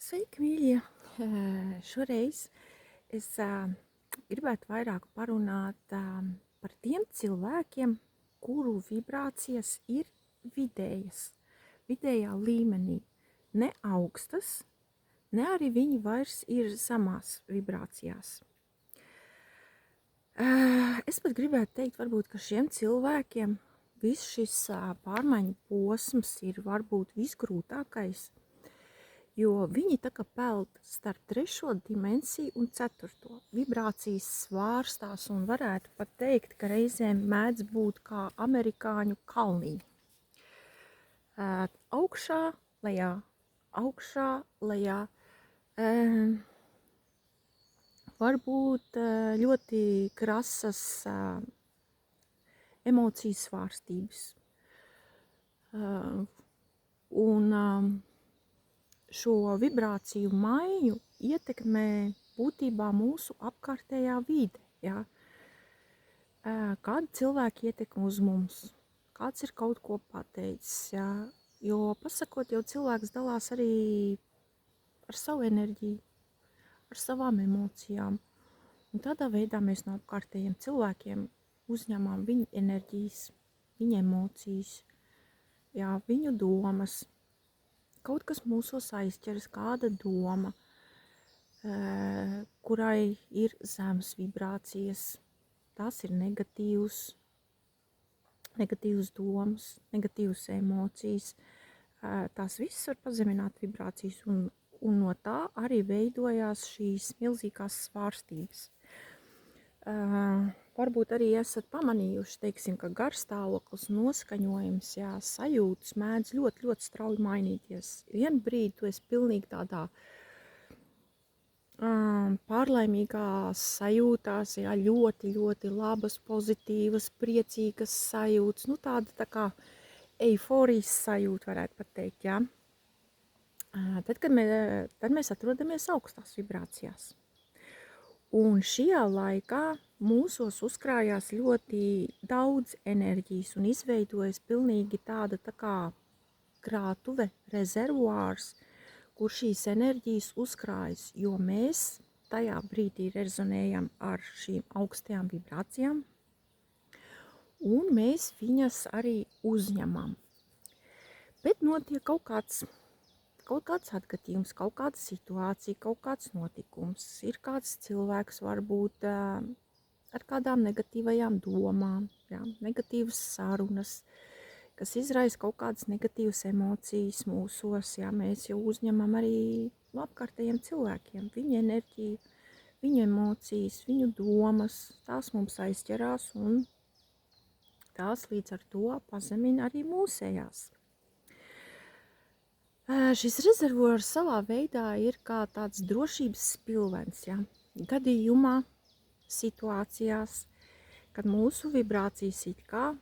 Sveiki, mīļie! Šoreiz es gribētu vairāk parunāt par tiem cilvēkiem, kuru vibrācijas ir vidējas, vidējā līmenī. Ne augstas, ne arī viņi vairs ir zemās vibrācijās. Es pat gribētu teikt, varbūt, ka šiem cilvēkiem viss šis pārmaiņu posms ir varbūt visgrūtākais, jo viņi tā kā peld starp 3. dimensiju un 4. Vibrācijas svārstās un varētu pat teikt, ka reizēm mēdz būt kā amerikāņu kalniņi. Augšā, lejā. Varbūt ļoti krasas emocijas svārstības. Un šo vibrāciju maiņu ietekmē būtībā mūsu apkārtējā vide. Ja? Kādi cilvēki ietekmē uz mums? Kāds ir kaut ko pateicis? Ja? Jo pasakot, jau cilvēks dalās arī ar savu enerģiju, ar savām emocijām. Un tādā veidā mēs no apkārtējiem cilvēkiem uzņemam viņu enerģijas, viņu emocijas, jā, viņu domas. Kaut kas mūsos aizķeras, kāda doma, kurai ir zemes vibrācijas. Tās ir negatīvas domas, negatīvas emocijas. Tās visas var pazemināt vibrācijas, un no tā arī veidojās šīs milzīgās svārstības. Varbūt arī esat pamanījuši, teiksim, ka garstāvoklis, noskaņojums, jā, sajūtas mēdz ļoti, ļoti strauji mainīties. Vienu brīdi tu esi pilnīgi tādā pārlaimīgās sajūtās, jā, ļoti, ļoti labas, pozitīvas, priecīgas sajūtas, tāda tā kā eiforijas sajūta, varētu pat teikt, jā. Tad mēs atrodamies augstās vibrācijās. Un šajā laikā mūsos uzkrājās ļoti daudz enerģijas un izveidojas pilnīgi tāda tā kā krātuve, rezervuārs, kur šīs enerģijas uzkrājas, jo mēs tajā brīdī rezonējam ar šīm augstajām vibrācijām, un mēs viņas arī uzņemam. Bet notiek kaut kāds atgadījums, kaut kāda situācija, kaut kāds notikums. Ir kāds cilvēks varbūt ar kādām negatīvajām domām, jā, negatīvas sarunas, kas izraisa kaut kādas negatīvas emocijas mūsos. Jā, mēs jau uzņemam arī no apkārtējiem cilvēkiem viņu enerģiju, viņu emocijas, viņu domas. Tās mums aizķerās un tās līdz ar to pazemina arī mūsējās. Šis rezervuārs savā veidā ir kā tāds drošības spilvens, ja? Gadījumā, situācijās, kad mūsu vibrācijas it kā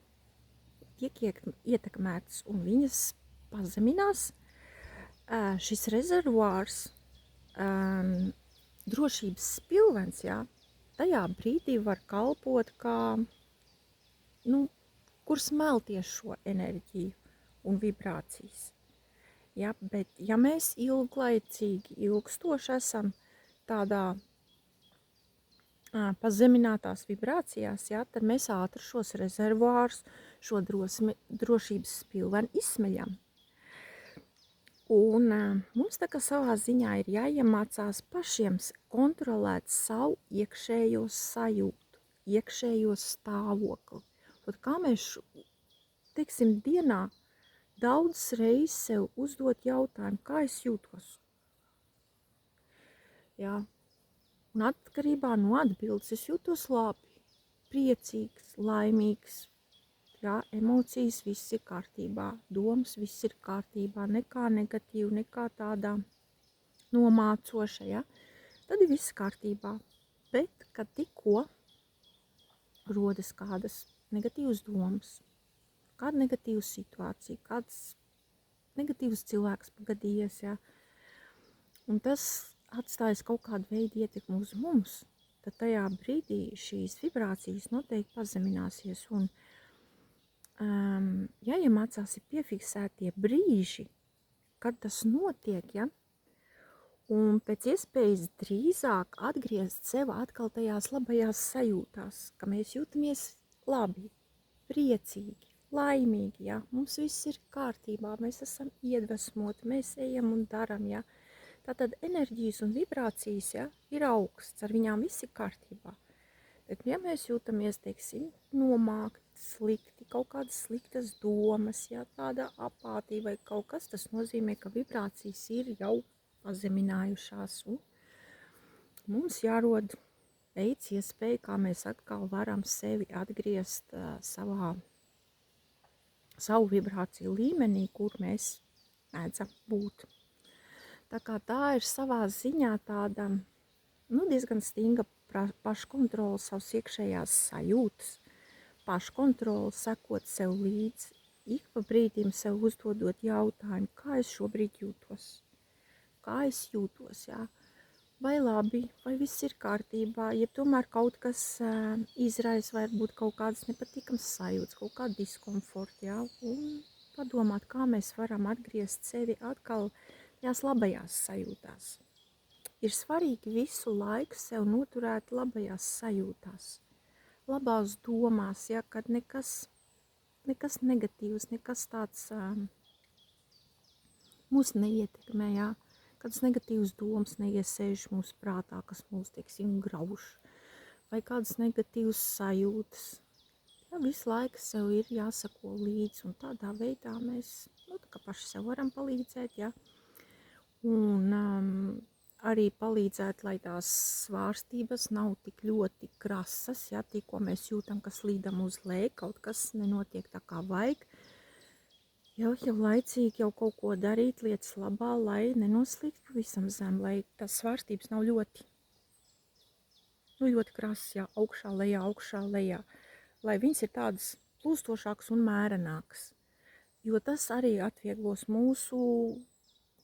tiek ietekmētas un viņas pazeminās, šis rezervuārs, drošības spilvens, ja? Tajā brīdī var kalpot kā, kur smelties šo enerģiju un vibrācijas. Ja, bet ja mēs ilglaicīgi, ilgstoši esam tādā pazeminātās vibrācijās, ja, tad mēs ātri šos rezervuārus, šo drošības spilveni izsmeļam. Un mums tā kā savā ziņā ir jāiemācās pašiem kontrolēt savu iekšējo sajūtu, iekšējo stāvokli. Un kā mēs, teiksim, dienā daudz reizes sev uzdot jautājumu, kā es jūtos. Jā. Un atkarībā no atbildes es jūtos labi, priecīgs, laimīgs. Jā, emocijas viss ir kārtībā, domas viss ir kārtībā, nekā negatīva, nekā tādā nomācoša. Ja? Tad ir viss kārtībā. Bet, kad tikko rodas kādas negatīvas domas, kāda negatīva situācija, kāds negatīvs cilvēks pagadījies, ja? Un tas atstājas kaut kādu veidu ietekmi uz mums, tad tajā brīdī šīs vibrācijas noteikti pazemināsies. Un jāiemācās ir piefiksētie brīži, kad tas notiek, ja? Un pēc iespējas drīzāk atgriezt sev atkal tajās labajās sajūtās, ka mēs jūtamies labi, priecīgi, laimīgi, ja? Mums viss ir kārtībā, mēs esam iedvesmoti, mēs ejam un daram, ja? Tātad enerģijas un vibrācijas, ja, ir augsts, ar viņām viss ir kārtībā. Bet, ja mēs jūtamies, teiksim, nomākti, slikti, kaut kādas sliktas domas, ja, tāda apātija vai kaut kas, tas nozīmē, ka vibrācijas ir jau pazeminājušās. Un mums jārod veids, iespēja, kā mēs atkal varam sevi atgriezt savu vibrāciju līmenī, kur mēs mēdzam būt. Tā kā tā ir savā ziņā tāda, diezgan stinga paškontrola, savas iekšējās sajūtas, paškontrola, sekot sev līdzi, ik pa brīdim sev uzdodot jautājumu, kā es šobrīd jūtos. Kā es jūtos, jā? Vai labi, vai viss ir kārtībā, ja tomēr kaut kas izraisa varbūt kaut kādas nepatīkamas sajūtas, kaut kādu diskomfortu, jā? Un padomāt, kā mēs varam atgriezt sevi atkal tajās labajās sajūtās. Ir svarīgi visu laiku sev noturēt labajās sajūtās, labās domās, ja, kad nekas negatīvs, nekas tāds mūs neietekmē, ja, kādas negatīvas domas neiesēž mūsu prātā, kas mūs, teiksim, grauž, vai kādas negatīvas sajūtas. Ja, visu laiku sev ir jāsako līdzi, un tādā veidā mēs, tā kā paši sev varam palīdzēt, ja, un arī palīdzēt, lai tās svārstības nav tik ļoti krasas, ja, tikko mēs jūtam, ka slīdam uz leju, kaut kas nenotiek tā kā vajag, jau laicīgi jau kaut ko darīt lietas labā, lai nenoslīgt pavisam zem, lai tās svārstības nav ļoti krasas, ja, augšā, lejā, lai viņas ir tādas plūstošākas un mērenākas, jo tas arī atvieglos mūsu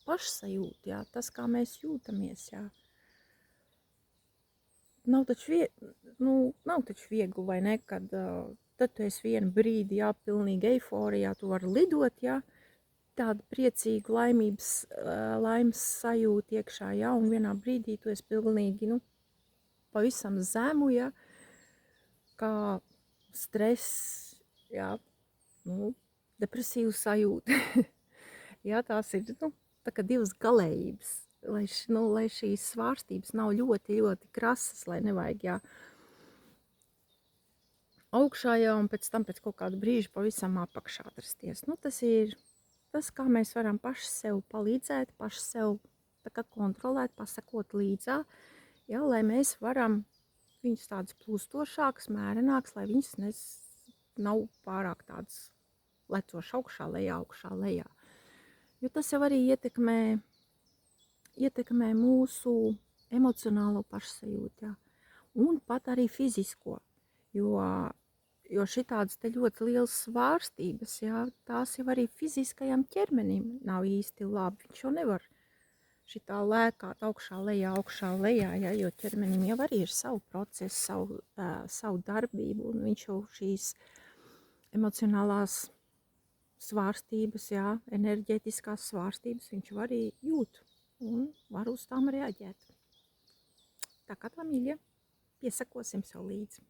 pašsajūtu, jā, tas, kā mēs jūtamies, jā. Nav taču viegli, vai ne, kad tad tu esi vienu brīdi, jā, pilnīgi eiforijā, tu vari lidot, jā, tāda priecīga, laimes sajūta iekšā, jā, un vienā brīdī tu esi pilnīgi, pavisam zemu, jā, kā stress, jā, depresīvu sajūta. Jā, tās ir, tā kā divas galējības, lai šīs svārstības nav ļoti, ļoti krasas, lai nevajag, jā, augšā, jā, un pēc tam pēc kaut kādu brīžu pavisam apakšā atrasties. Tas ir tas, kā mēs varam paši sev palīdzēt, paši sev tā kā kontrolēt, pasakot līdzā, jā, lai mēs varam viņas tādas plūstošākas, mērenākas, lai viņas nav pārāk tādas lecoši augšā, lejā. Jo tas jau arī ietekmē mūsu emocionālo pašsajūtu, jā. Un pat arī fizisko, jo šitādas te ļoti lielas svārstības, jā, tās jau arī fiziskajam ķermenim nav īsti labi. Viņš jau nevar šitā lēkāt augšā, lejā, jā, jo ķermenim jau arī ir savu procesu, savu darbību, un viņš jau šīs emocionālās svārstības, jā, enerģētiskās svārstības viņš arī jūt un var uz tām reaģēt. Tā kā tā, mīļie, piesakosim sev līdzi.